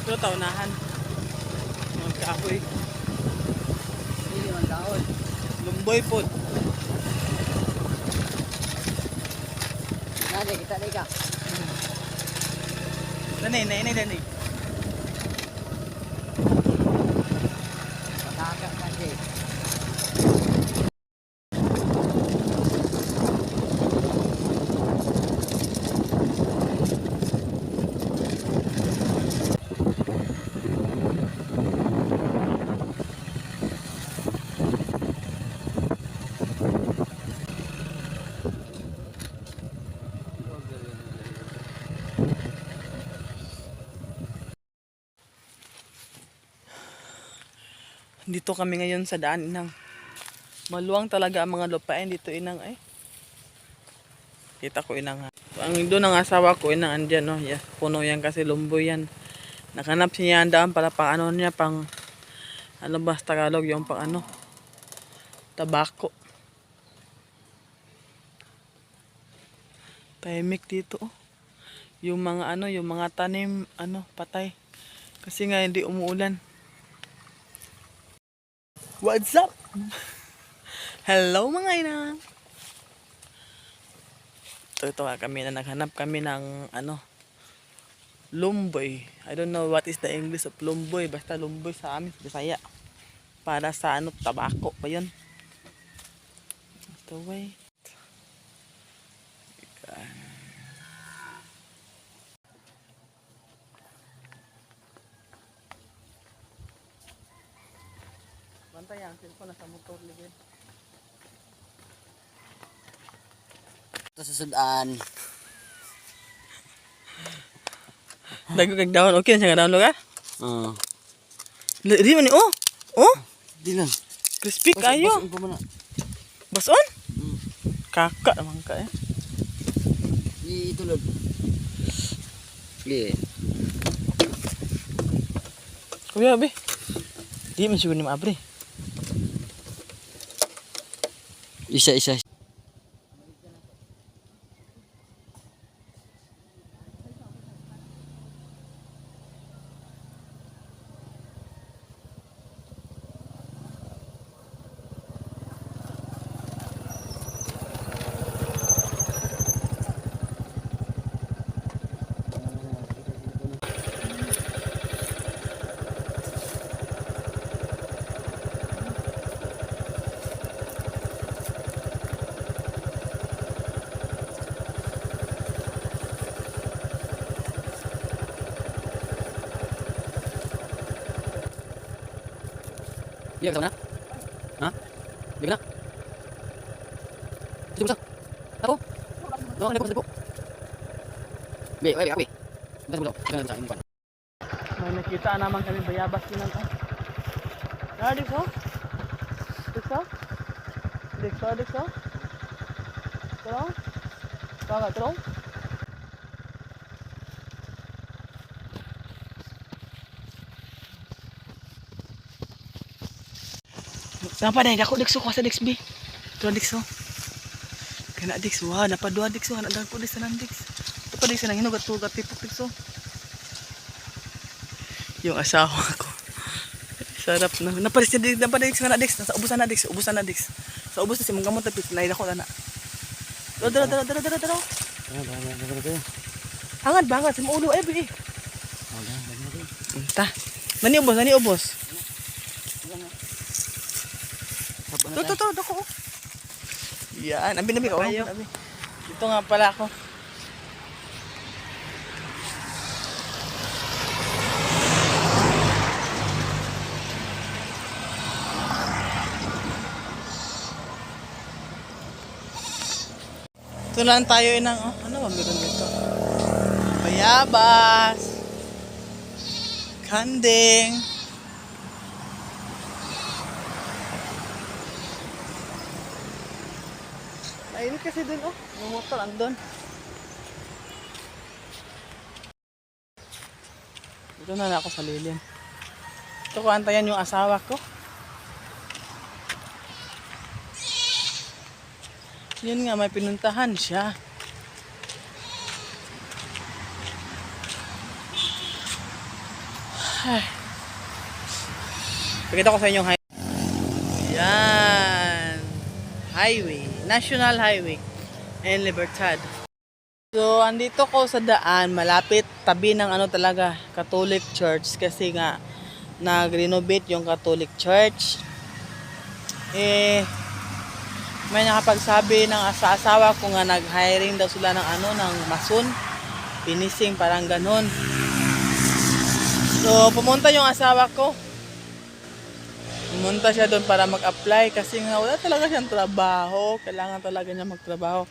Pero taunahan. Mga kahoy. Hindi man kahoy. Lumboy po. Nade kita dai ka. Dani. Pataka ka di. Dito kami ngayon sa daan, inang. Maluwang talaga ang mga lupain dito, inang. Ay. Kita ko, inang. Ang doon ang asawa ko, inang, andyan, no. Yes, puno yan kasi lumboy yan. Nakanap siya ang daan para pang ano niya, pang ano ba sa Tagalog, yung pang ano, tabako. Tahimik dito, oh. Yung mga ano, yung mga tanim, ano, patay. Kasi nga hindi umuulan. What's up? Hello mga inang. Ito nga kami na naghanap kami ng ano, lumboy. I don't know what is the English of lumboy. Basta lumboy sa amin, Bisaya. Para sa ano, tabako pa yun. Ito way. Bantay ang cellphone nasa motor ligid. Ito sa sudan. Dago kag daon, okay na siya nga daon ka? Oo. Di man ni oh. Oh, Di lang. crispy kayo. Basun pa man. Bason? Kakak naman ka eh. Itulod. Di. Kuya be. Di man siguro ni maabre. Isa. Dia ke sana? Hah? Dia kena? Itu besar. Apa? Doang ada pokok. Be. Bentar dulu. Jangan ini kan. May nakita naman kami bayabas din ang Dikso? Terong? Bakit terong? Napa dai dako Dikso ko sa Dixb. Tuwa Dikso. Kana Dikso ha, napadua Dikso, ana dang pulis sa Dix. Ito pa Dikso nang hinugat tugat tipok Dikso. Yung asawa ko. Sarap na. Napalis niya Dix na Dix. Sa ubusan na Dix. Sa ubus na si mong gamot tapos lain ako na. Dara. Hangat banget sa ulo eh bi. Ta. Nani ubos. To dako. Yan, abi ka. Dito nga pala ako. Ito lang tayo inang, ano ba meron dito? Bayabas, kanding, Mainit kasi dun, oh. Yung motor, andun. Dito na ako sa lilim. Ito ko antayan yung asawa ko. Yun nga, may pinuntahan siya. Ay. Pakita ko sa inyo yung highway. Yan. Highway. National Highway. En Libertad. So, andito ko sa daan. Malapit tabi ng ano talaga, Catholic Church. Kasi nga, nag-renovate yung Catholic Church. May nakapagsabi ng asawa ko nga nag-hiring daw sila ng ano, ng mason. Finishing, parang ganon. So, pumunta yung asawa ko. Pumunta siya doon para mag-apply kasi nga wala talaga siyang trabaho. Kailangan talaga niya magtrabaho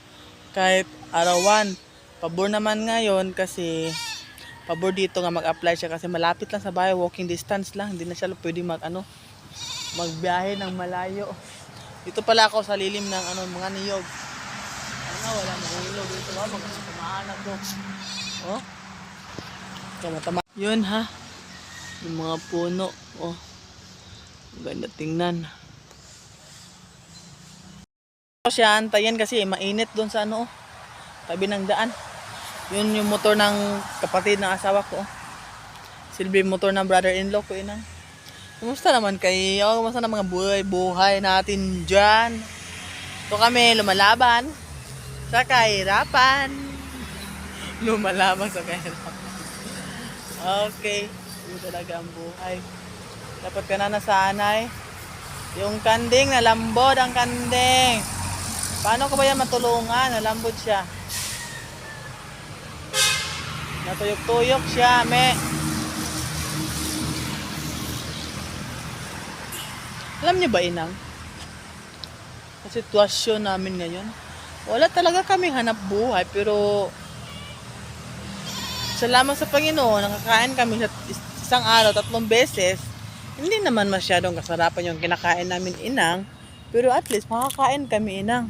kahit arawan. Pabor naman ngayon kasi pabor dito nga mag-apply siya kasi malapit lang sa bahay, walking distance lang. Hindi na siya pwede magbiyahe ng malayo. Dito pala ako sa lilim ng ano, mga niyog. Ano, wala mahulog dito ba? Magkasukumahanap ko. Oh. Tama-tama. Yun ha. Yung mga puno. Oh. Ganda tingnan. Siya antayan kasi mainit doon sa ano. Tabi ng daan. Yun yung motor ng kapatid ng asawa ko. Silbi motor ng brother-in-law ko inang. Kumusta naman kayo? Kumusta na mga buhay natin dyan? Ito kami lumalaban sa kahirapan. Lumalaban sa kahirapan. Okay. Yun talaga ang buhay. Dapat ka na nasanay. Yung kanding, nalambod ang kanding. Paano ko ba yan matulungan? Nalambod siya. Natuyok-tuyok siya, me. Alam niyo ba, inang? Sa sitwasyon namin ngayon, wala talaga kami hanap buhay, pero salamat sa Panginoon, nakakain kami sa isang araw, 3 beses. Hindi naman masyadong kasarapan yung kinakain namin, inang, pero at least makakain kami, inang.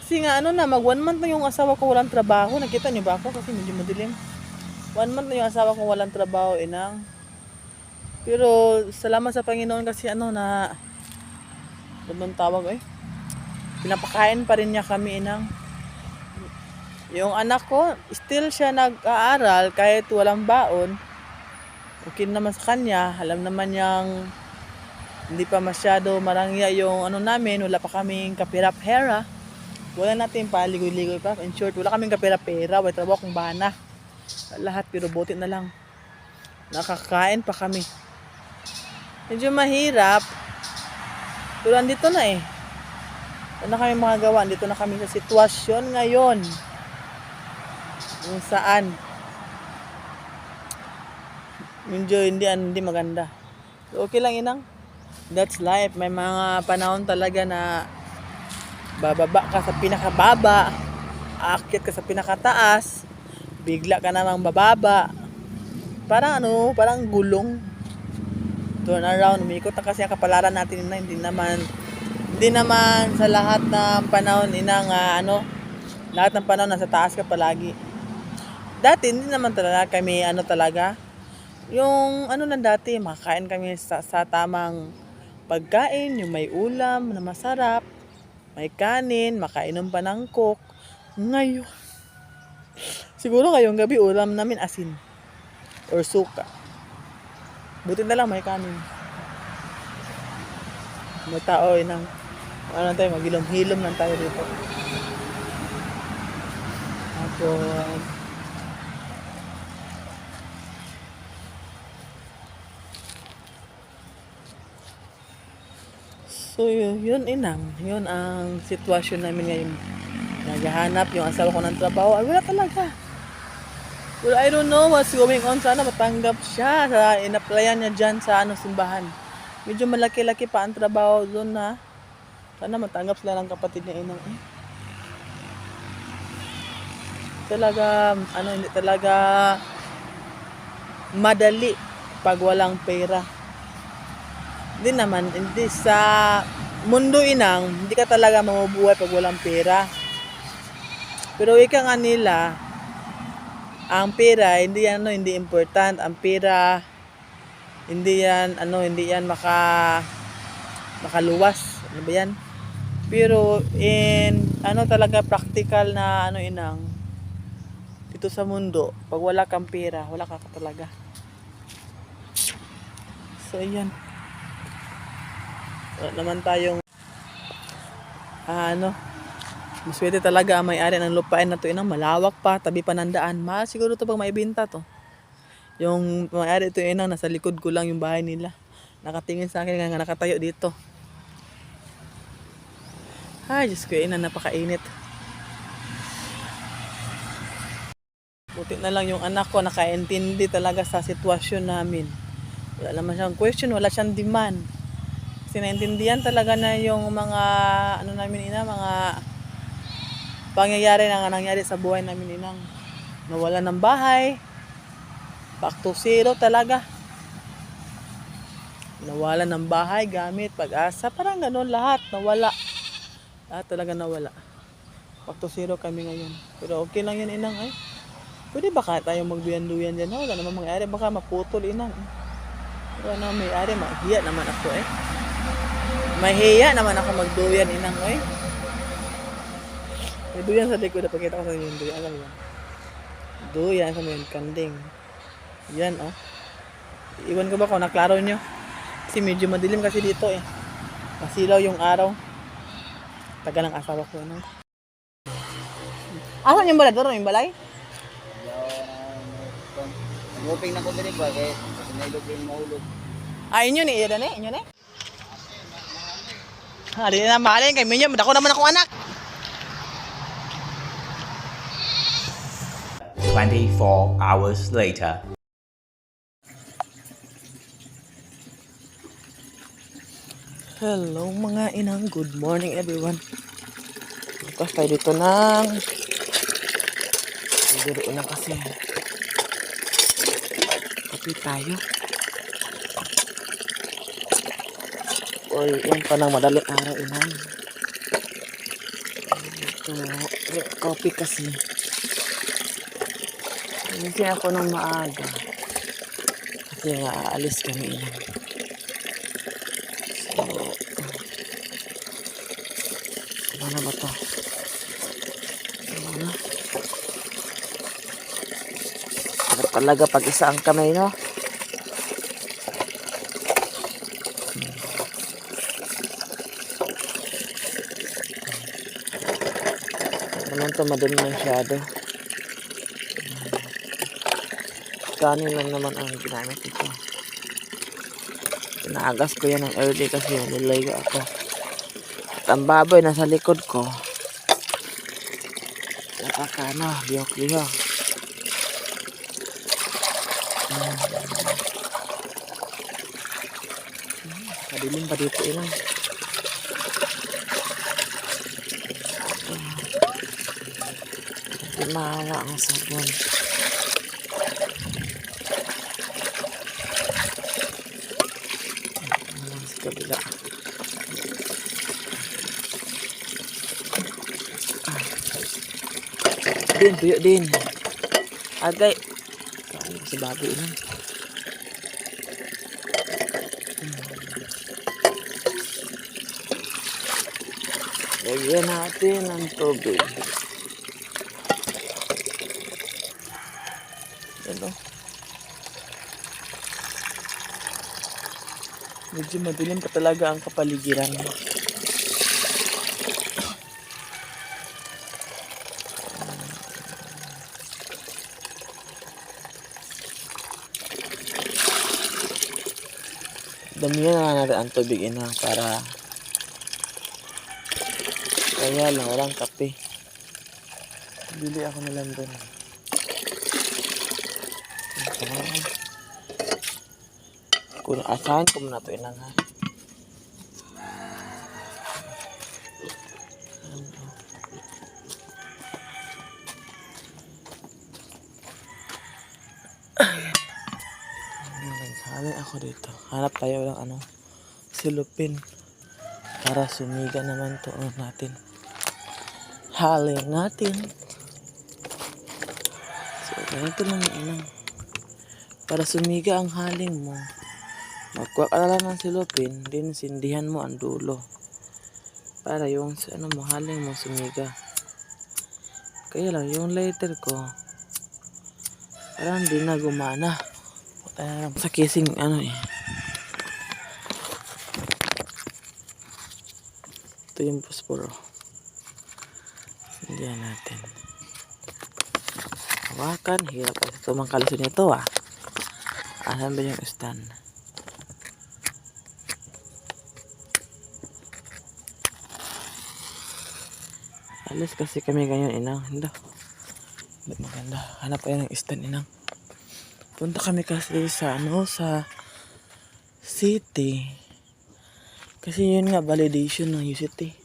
Kasi nga, ano na, mag 1 month na yung asawa ko walang trabaho. Nakita niyo ba ako? Kasi medyo madilim. 1 month na yung asawa ko walang trabaho, inang. Pero salamat sa Panginoon kasi ano na anong tawag pinapakain pa rin niya kami, inang. Yung anak ko still siya nag-aaral kahit walang baon. Okay naman sa kanya, alam naman niyang hindi pa masyado marangya yung ano namin, wala pa kaming kapira-pera. Wala natin paligoy-ligoy pa. In short, wala kaming kapira-pera, wala trabaho kung bana. Lahat pero buti na lang nakakain pa kami. Medyo mahirap. Pero andito na eh. Ano na kami magagawa? Andito na kami sa sitwasyon ngayon. Kung saan. Medyo hindi maganda. So, okay lang, inang. That's life. May mga panahon talaga na bababa ka sa pinakababa. Aakyat ka sa pinakataas. Bigla ka namang bababa. Parang ano, parang gulong. Turn around, umikot na kasi ang kapalaran natin, na hindi naman sa lahat ng panahon, inang lahat ng panahon nasa taas ka palagi. Dati hindi naman talaga kami talaga yung lang dati, makakain kami sa tamang pagkain, yung may ulam na masarap, may kanin, makainom pa ng coke. Ngayon siguro ngayong gabi ulam namin asin or suka. Buti na lang may kanin. May tao, inang. Tayo, maghilom-hilom lang tayo dito. So, yun, inang. Yun ang sitwasyon namin ngayon. Naghahanap yung asawa ko ng trabaho. Ay, wala talaga. Well, I don't know what's going on. Sana matanggap siya sa in-applyan niya dyan sa simbahan. Medyo malaki-laki pa ang trabaho doon na. Sana matanggap sila ng kapatid niya, inang. Talaga, hindi talaga madali pag walang pera. Hindi mundo inang, hindi ka talaga mabubuhay pag walang pera. Pero ika nga nila, ang pera hindi yan hindi important. Ang pera hindi yan makaluwas. Ano ba yan? Pero talaga practical na inang dito sa mundo, pag wala kang pera, wala ka talaga. So ayan. Wala naman tayong maswerte talaga ang may-ari ng lupain na to inang malawak pa, tabi pa ng daan. Siguro to pag maibenta to. Yung may-ari ito inang nasa likod ko lang yung bahay nila. Nakatingin sa akin nga nakatayo dito. Ay, Diyos ko, napakainit. Buti na lang yung anak ko nakaintindi talaga sa sitwasyon namin. Wala naman siyang question, wala siyang demand. Kasi naintindihan talaga na yung mga namin mga pangyayari na nangyari sa buhay namin inang. Nawala ng bahay. Back to zero talaga. Nawala ng bahay, gamit, pag-asa, parang gano'n lahat nawala. Lahat talaga nawala. Back to zero kami ngayon. Pero okay lang yan inang ay. Pwede ba tayo magduyan-duyan dyan? Wala naman mangyari. Baka maputol inang. Wala naman may-ari. Mahiya naman ako eh. Mahiya naman ako magduyan inang eh. May duyan sa likod. Napakita ko sa inyo yung duyan. Alam mo. Duyan sa mga kanding. Yan oh. Iwan ko ba kung naklaro nyo? Kasi medyo madilim kasi dito eh. Masilaw yung araw. Taga ng asawa ko inang. Asan yung balay? Doon yung balay? Nguping na ko din ba kay sinilog yung mahulog. Inyo ni, iya ni, inyo ni. Di na mahalin kay minyo, dako naman akong anak. 24 hours later. Hello mga inang, good morning everyone. Bukas tayo dito ng biro na kasi. Kapi tayo. Oy, yan pa ng madaling araw inang. Ito, coffee kasi. Hindi ako ng maaga. Kasi nga aalis kami inang. So, ano ba to? Ano? Sarap talaga pag isa ang kamay, no? Naman to madumi masyado. Kanin lang naman ang ginamit ito. Pinaagas ko yan ng early kasi nilayo ako. At ang baboy nasa likod ko. Liyok-liyok. Kadilim pa dito ilang. Mahala ang sabon. Sa kabila. Tuyo din. Agay. Sa baboy lang. Lagyan natin ng tubig. Ano? Medyo madilim pa talaga ang kapaligiran. Damihan na natin ang tubig inang para kaya lang walang kape. Bili ako na lang doon. Kung asahan ko muna ito inang ha. Hanap ako dito. Hanap tayo ng silupin. Para sumiga naman to natin. Haling natin. So, ganito lang inang. Para sumiga ang haling mo, magkuha ka lang ng silupin, din sindihan mo ang dulo. Para yung mo, haling mo sumiga. Kaya lang, yung lighter ko, parang di na gumana. Sa casing, ito yung posporo. Sindihan natin. Hawakan, hirap kasi ito mang kalusin nito Asan ba yung stand? Alis kasi kami ganyan inang. Hindi maganda. Hanap kayo ng stand inang. Punta kami kasi sa sa city. Kasi yun nga validation ng UCT.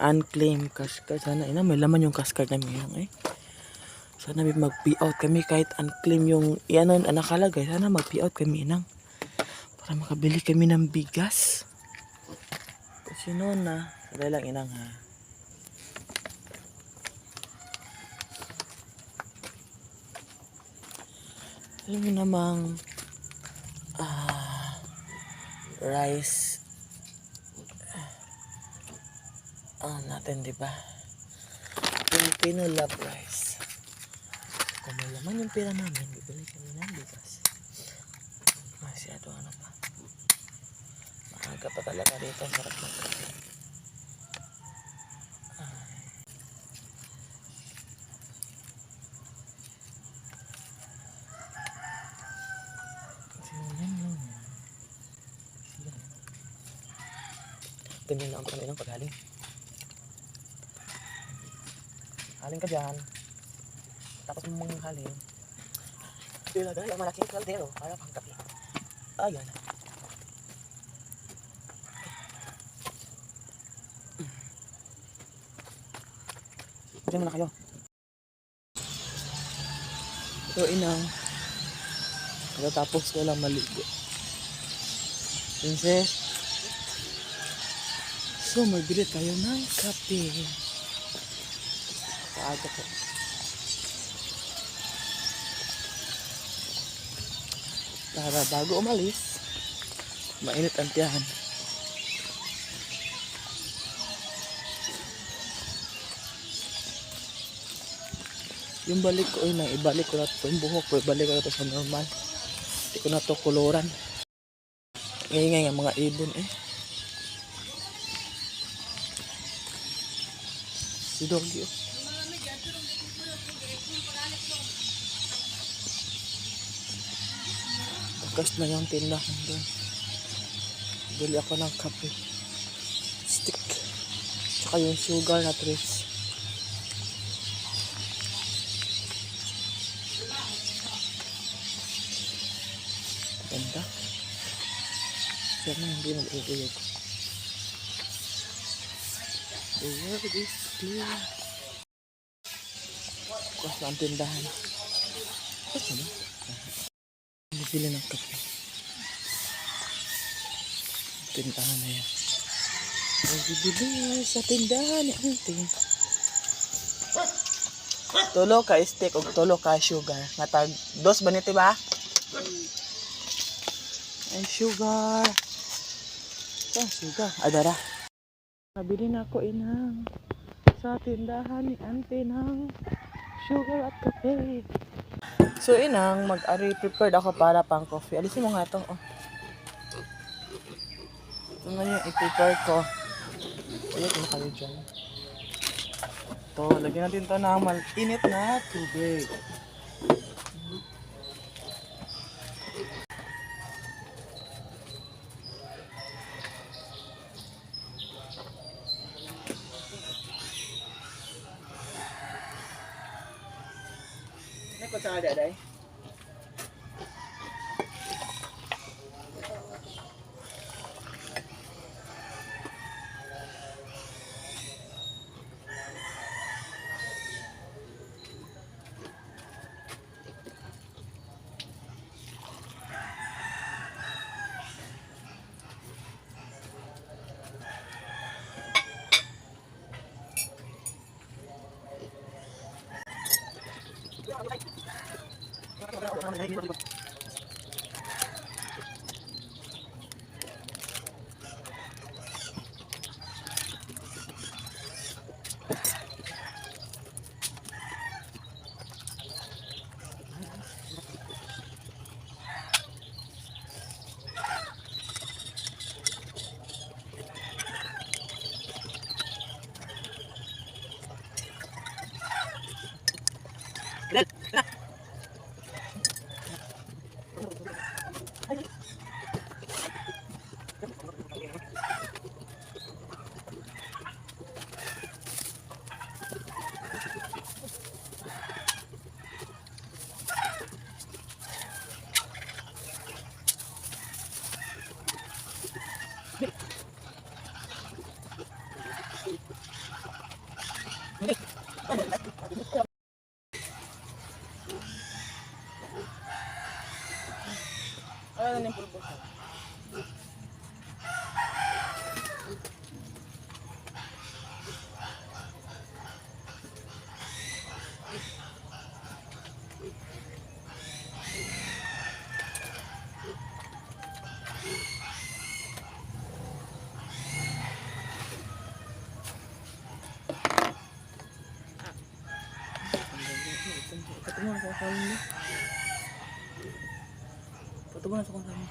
Unclaimed cash card. Sana inang may laman yung cash card namin inang Sana may mag-payout kami kahit unclaim yung nakalagay. Sana mag-payout kami inang. Para makabili kami ng bigas. Kasi noon dahil lang inang alam mo namang rice natin diba Filipino love rice. Kung may laman yung pera namin, bibili kami ng bigas. Masyado pa maaga pa talaga dito. Sarap ng kape. Ganyan lang kami ng paghaling. Haling ka dyan. Tapos mong haling. Ilagay ang malaking kaldero para pang kape. Ayan. Diyan muna kayo. So inang. Tapos ko lang maligo. Princess. So magbili tayo ng kape. Paaga po. Para bago umalis, mainit ang tiyahan. Yung balik ko ibalik ko na ito. Yung buhok ko, ibalik ko na ito sa normal. Hindi ko na ito kuluran. Ngayon mga ibon Si Doggy Bagas na yung tindahan doon. Bili ako ng kape. Stick. Tsaka yung sugar na treats. Ganda. Sana hindi mag-uyog. The world is clear. Bukas na ang tindahan. Bukas na ba? Bibili ng kape. Tindahan na yan. Bibili sa tindahan ni auntie. Tulo ka steak o tulo ka sugar. Natag dos ba nito ba? Ay sugar. Sugar. Adara. Nabili na ako inang sa tindahan ni auntie ng sugar at kape. So inang, prepared ako para pang coffee. Alisin mo nga ito. Ito na yung i-prepare ko. Ayot na kayo dyan. Ito, lagyan natin ito ng init na tubig. Ano ko sa day? Ano na yung pulbo? Ito mo sa kanya mo. Ito mo sa kanya mo.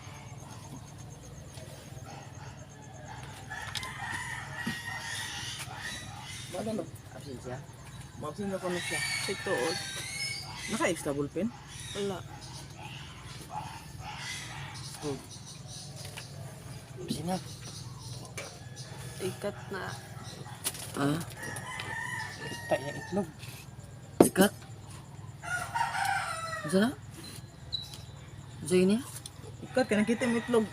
Bakit ano? Absent siya. Mabsin na ko na siya. Check to all. Naka-extra ballpen? Wala. Absent na. Ikat na. Ah, Tayo yung itlog. ikat. Masa na? Masa ini? Ikat ka nakita yung itlog.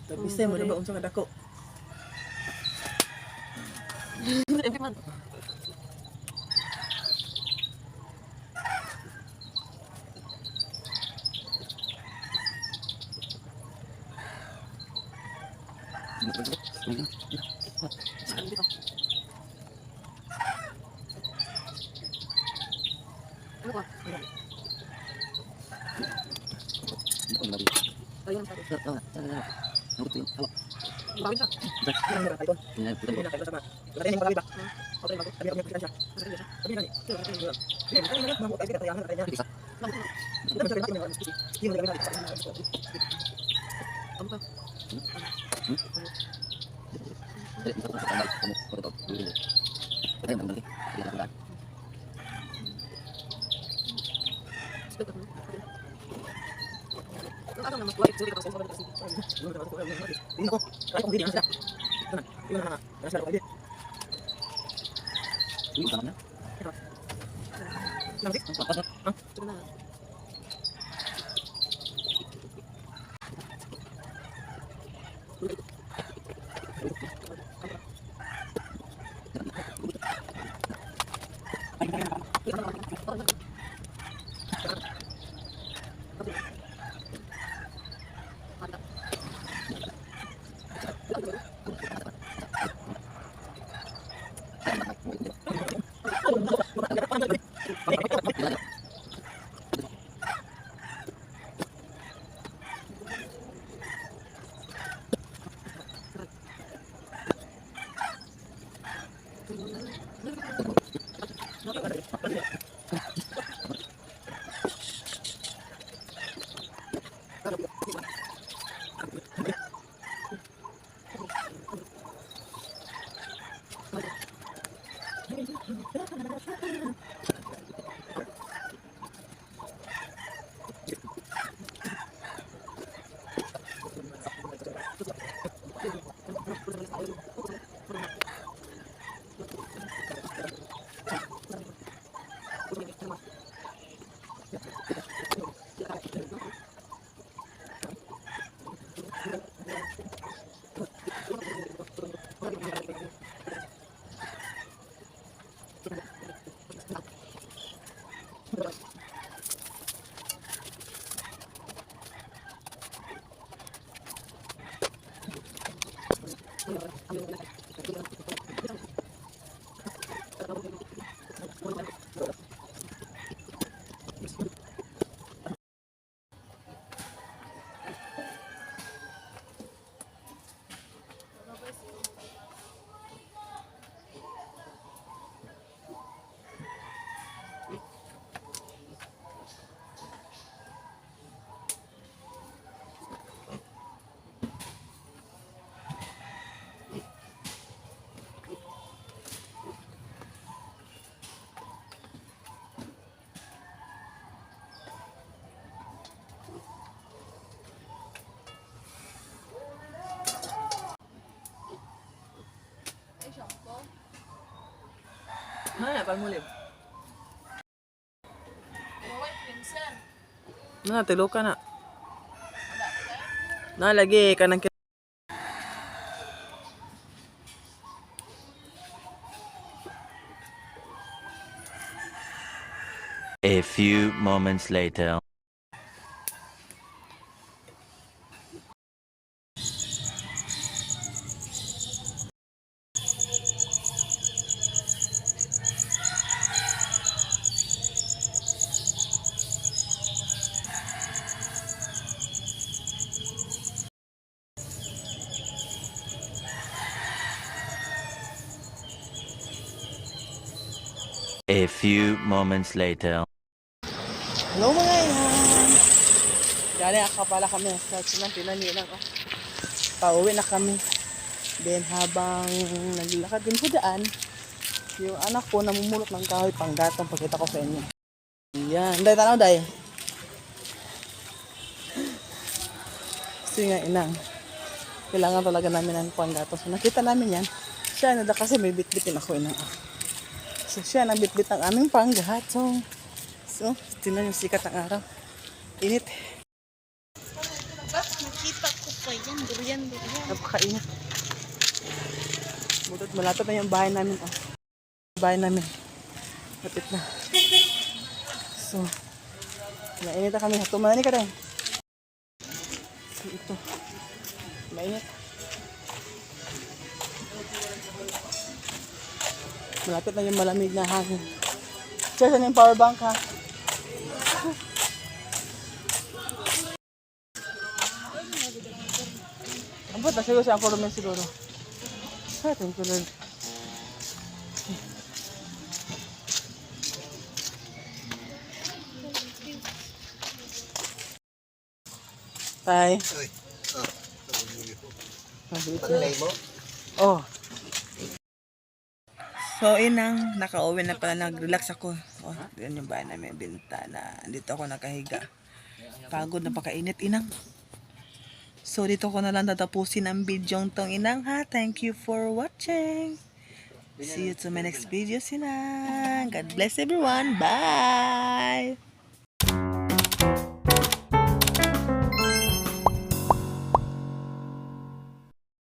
Tapi saya mo diba unsa nga dako? Ha, palmolive. Na, tilo ka na. Na, lagi ka nang A few moments later. A few moments later. Hello mga yan! Galing akapala kami sa tinanilang. Oh. Pauwi na kami. Then habang naglalakad din po daan, yung anak ko namumulot ng kahoy panggatong pagkita ko sa inyo. Yan. Day, tanaw day. Kasi nga inang, kailangan talaga namin ng panggatong. So nakita namin yan. Siya na kasi may bitbitin ako inang. So siya nang bitbit ang aming panggatong. So, tingnan yung sikat ng araw. Init. Nakita ko pa yan, durian. Napakainit. Butot malapit na yung bahay namin. Oh. Bahay namin. Lapit na. So, mainit na kami. Tumanani ka rin. So, ito. Mainit. Malapit na yung malamig na hangin. Cheers, ano yung power bank ha? Ambot na siguro siya ang kurumin siguro. Ay, thank you Lord. Tay. Pagulay mo? Oh. So, inang, nakauwi na pala, nag-relax ako. Oh, yan yung bahay namin, bintana. Dito ako nakahiga. Pagod, napakainit, inang. So, dito ko na lang tatapusin ang video tong inang ha. Thank you for watching. See you to my next video, sinang. God bless everyone. Bye!